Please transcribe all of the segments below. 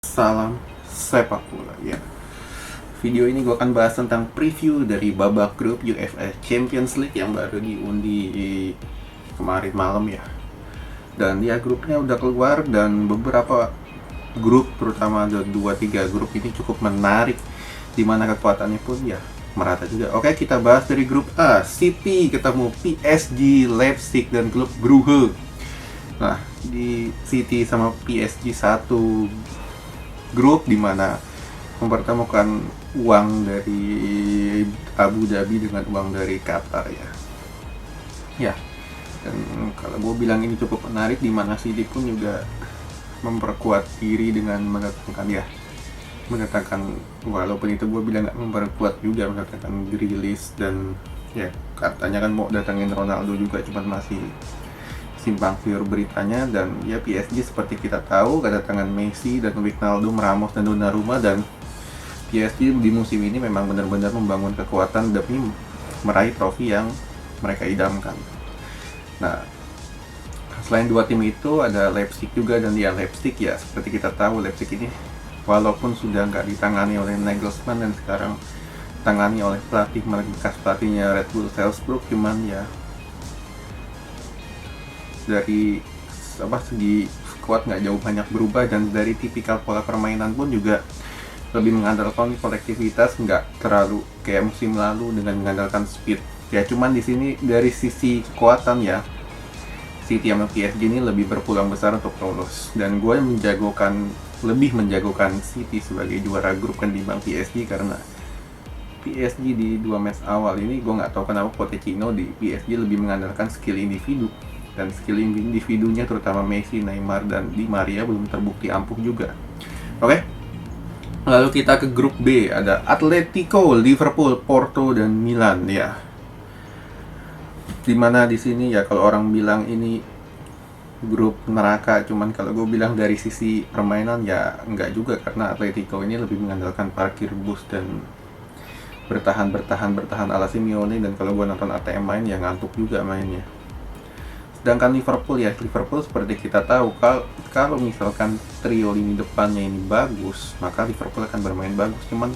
Salam sepak bola ya. Video ini gue akan bahas tentang preview dari babak grup UEFA Champions League yang baru diundi kemarin malam ya. Dan ya grupnya udah keluar dan beberapa grup, terutama ada 2-3 grup ini cukup menarik, dimana kekuatannya pun ya merata juga. Oke, kita bahas dari grup A. City ketemu PSG, Leipzig dan klub Brugge. Nah, di City sama PSG satu grup dimana mempertemukan uang dari Abu Dhabi dengan uang dari Qatar ya. Ya, dan kalau gue bilang ini cukup menarik, dimana City pun juga memperkuat diri dengan mengatakan walaupun itu gue bilang nggak memperkuat juga, mengatakan Grealish dan ya katanya kan mau datangin Ronaldo juga, cuman masih simpang siur beritanya. Dan ya PSG seperti kita tahu kedatangan Messi dan Wijnaldum, Ramos dan Donnarumma, dan PSG di musim ini memang benar-benar membangun kekuatan demi meraih trofi yang mereka idamkan. Nah, selain dua tim itu ada Leipzig juga, dan ya Leipzig ya seperti kita tahu Leipzig ini walaupun sudah nggak ditangani oleh Nagelsmann dan sekarang ditangani oleh pelatih bekas pelatihnya Red Bull Salzburg, cuman ya dari segi squad nggak jauh banyak berubah, dan dari tipikal pola permainan pun juga lebih mengandalkan kolektivitas, nggak terlalu kayak musim lalu dengan mengandalkan speed ya. Cuman di sini dari sisi kekuatan ya City sama PSG ini lebih berpeluang besar untuk lolos, dan gue lebih menjagokan City sebagai juara grup ketimbang PSG, karena PSG di dua match awal ini gue nggak tahu kenapa Pochettino di PSG lebih mengandalkan skill individu, dan skill individunya terutama Messi, Neymar, dan Di Maria belum terbukti ampuh juga. Oke, lalu kita ke grup B. Ada Atletico, Liverpool, Porto, dan Milan ya. Dimana di sini ya kalau orang bilang ini grup neraka, cuman kalau gue bilang dari sisi permainan ya enggak juga, karena Atletico ini lebih mengandalkan parkir bus dan bertahan ala Simeone, dan kalau gue nonton ATM main ya ngantuk juga mainnya. Sedangkan Liverpool seperti kita tahu kalau misalkan trio lini depannya ini bagus, maka Liverpool akan bermain bagus. Cuman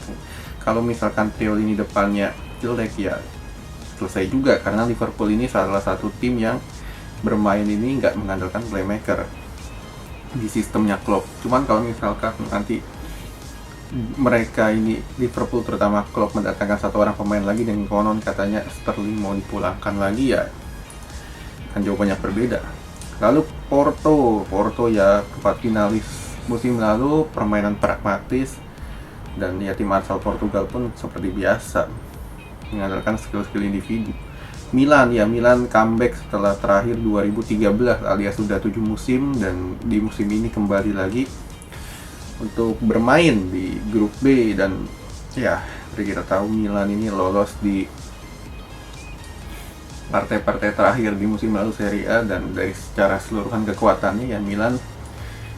kalau misalkan trio lini depannya jelek ya selesai juga, karena Liverpool ini salah satu tim yang bermain ini nggak mengandalkan playmaker di sistemnya Klopp. Cuman kalau misalkan nanti mereka ini Liverpool terutama Klopp mendatangkan satu orang pemain lagi, dan konon katanya Sterling mau dipulangkan lagi, ya akan jauh banyak berbeda. Lalu Porto ya tempat finalis musim lalu, permainan pragmatis, dan ya tim asal Portugal pun seperti biasa mengandalkan skill-skill individu. Milan comeback setelah terakhir 2013 alias sudah 7 musim, dan di musim ini kembali lagi untuk bermain di grup B, dan ya seperti kita tahu Milan ini lolos di partai-partai terakhir di musim lalu Serie A, dan dari secara keseluruhan kekuatannya ya Milan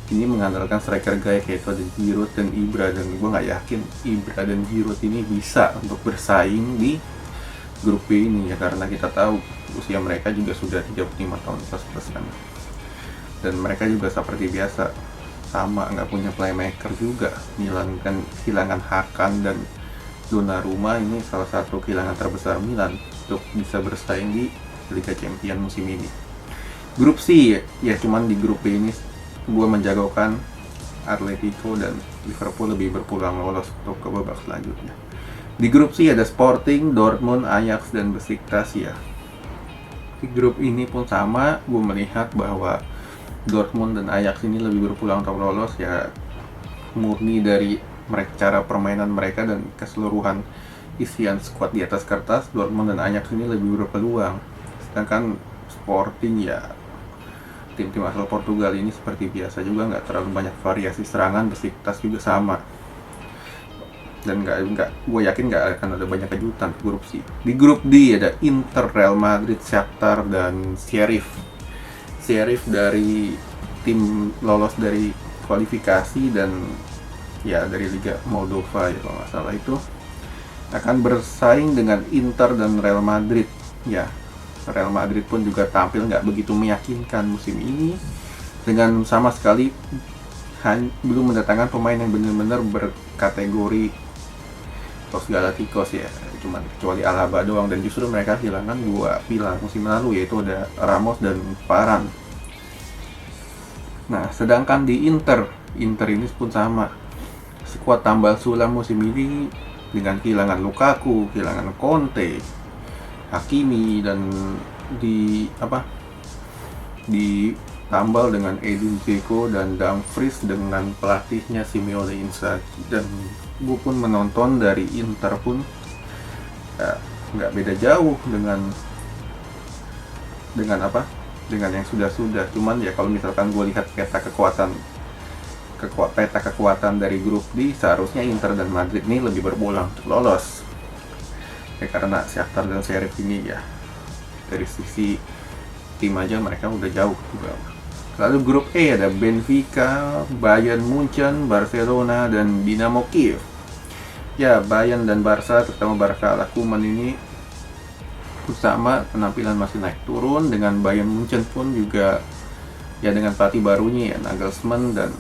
ini mengandalkan striker gaya kayak itu Giroud dan Ibra, dan gue nggak yakin Ibra dan Giroud ini bisa untuk bersaing di grup B ini ya, karena kita tahu usia mereka juga sudah 35 tahun plus kan, dan mereka juga seperti biasa sama nggak punya playmaker juga. Milan kan kehilangan Hakan dan Donnarumma, ini salah satu kehilangan terbesar Milan untuk bisa bersaing di Liga Champions musim ini. Grup C ya, cuman di grup B ini gue menjagokan Atletico dan Liverpool lebih berpeluang lolos untuk ke babak selanjutnya. Di grup C ada Sporting, Dortmund, Ajax, dan Besiktas ya. Di grup ini pun sama, gue melihat bahwa Dortmund dan Ajax ini lebih berpeluang untuk lolos ya, murni dari cara permainan mereka dan keseluruhan isian skuad di atas kertas. Dortmund dan Ajax ini lebih berpeluang, sedangkan Sporting ya tim-tim asal Portugal ini seperti biasa juga, nggak terlalu banyak variasi serangan. Besiktas juga sama, dan gue yakin nggak akan ada banyak kejutan di grup C. Di grup D ada Inter, Real Madrid, Shakhtar, dan Sheriff dari tim lolos dari kualifikasi dan ya dari Liga Moldova ya kalau nggak salah, itu akan bersaing dengan Inter dan Real Madrid ya. Real Madrid pun juga tampil nggak begitu meyakinkan musim ini, dengan sama sekali belum mendatangkan pemain yang benar-benar berkategori Los Galacticos ya, cuman kecuali Alaba doang, dan justru mereka kehilangan dua pilar musim lalu, yaitu ada Ramos dan Varane. Nah, sedangkan di Inter ini pun sama, skuad tambal sulam musim ini dengan kehilangan Lukaku, kehilangan Conte, Hakimi, dan ditambal dengan Edin Dzeko dan Dumfries dengan pelatihnya Simeone Inzaghi. Dan gue pun menonton dari Inter pun ya, nggak beda jauh dengan yang sudah-sudah. Cuman ya kalau misalkan gue lihat peta kekuatan dari grup D, seharusnya Inter dan Madrid ini lebih berbola untuk lolos ya, karena Shakhtar dan Sheriff ini ya dari sisi tim aja mereka udah jauh juga. Lalu grup E ada Benfica, Bayern Munchen, Barcelona, dan Dinamo Kiev. Ya, Bayern dan Barca, terutama Barca Lakuman ini sama penampilan masih naik turun, dengan Bayern Munchen pun juga ya dengan pelatih barunya ya Nagelsmann, dan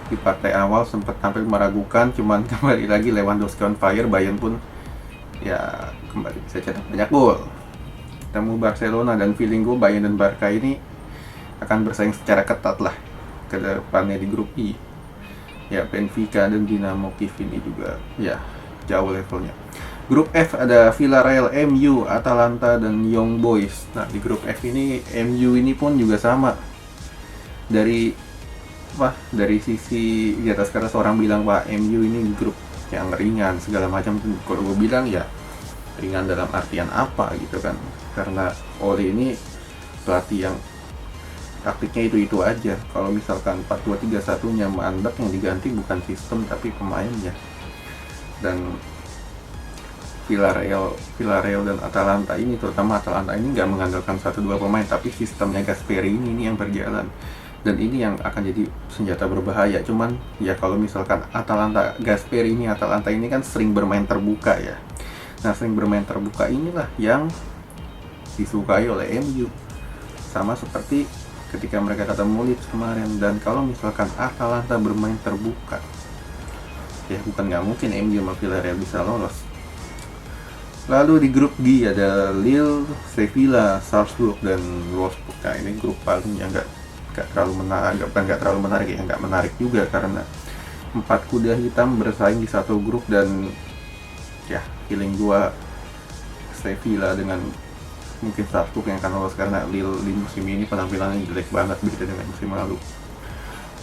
di partai awal sempat tampil meragukan, cuman kembali lagi Lewandowski on fire, Bayern pun ya kembali bisa cetak banyak gol. Ketemu Barcelona, dan feeling gue Bayern dan Barca ini akan bersaing secara ketat lah ke depannya di grup I. Ya, Benfica dan Dinamo Kiev ini juga ya jauh levelnya. Grup F ada Villarreal, MU, Atalanta, dan Young Boys. Nah, di grup F ini MU ini pun juga sama. Dari sisi di atas kertas orang bilang Pak MU ini grup yang ringan segala macam. Kalau gue bilang ya ringan dalam artian apa gitu kan, karena Ole ini pelatih yang taktiknya itu aja. Kalau misalkan 4-2-3-1 nya mandek, yang diganti bukan sistem tapi pemainnya. Dan Villarreal dan Atalanta ini, terutama Atalanta ini nggak mengandalkan 1-2 pemain, tapi sistemnya Gasperini ini yang berjalan, dan ini yang akan jadi senjata berbahaya. Cuman ya kalau misalkan Atalanta ini kan sering bermain terbuka ya. Nah, sering bermain terbuka inilah yang disukai oleh MU, sama seperti ketika mereka ketemu Leeds kemarin. Dan kalau misalkan Atalanta bermain terbuka, ya bukan nggak mungkin MU sama Villarreal bisa lolos. Lalu di grup G ada Lille, Sevilla, Salzburg, dan Wolfsburg. Nah, ini grup paling yang nggak terlalu menarik ya, nggak menarik juga, karena 4 kuda hitam bersaing di satu grup. Dan ya feeling gua Sevilla dengan mungkin Salzburg yang akan lolos, karena Lille di musim ini penampilannya jelek banget beda dengan musim lalu.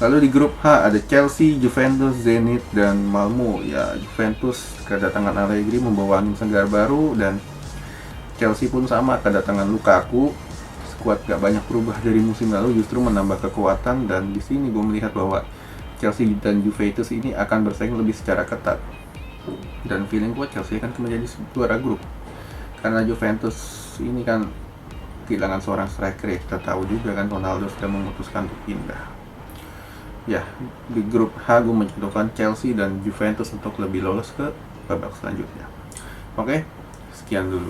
Lalu di grup H ada Chelsea, Juventus, Zenit, dan Malmo. Ya, Juventus kedatangan Allegri membawa angin segar baru, dan Chelsea pun sama kedatangan Lukaku. Skuad gak banyak berubah dari musim lalu, justru menambah kekuatan. Dan di sini gue melihat bahwa Chelsea dan Juventus ini akan bersaing lebih secara ketat. Dan feeling gue Chelsea akan menjadi juara grup, karena Juventus ini kan kehilangan seorang striker ya. Kita tahu juga kan Ronaldo sudah memutuskan untuk pindah. Ya, di grup H gue mencontohkan Chelsea dan Juventus untuk lebih lolos ke babak selanjutnya. Oke, sekian dulu.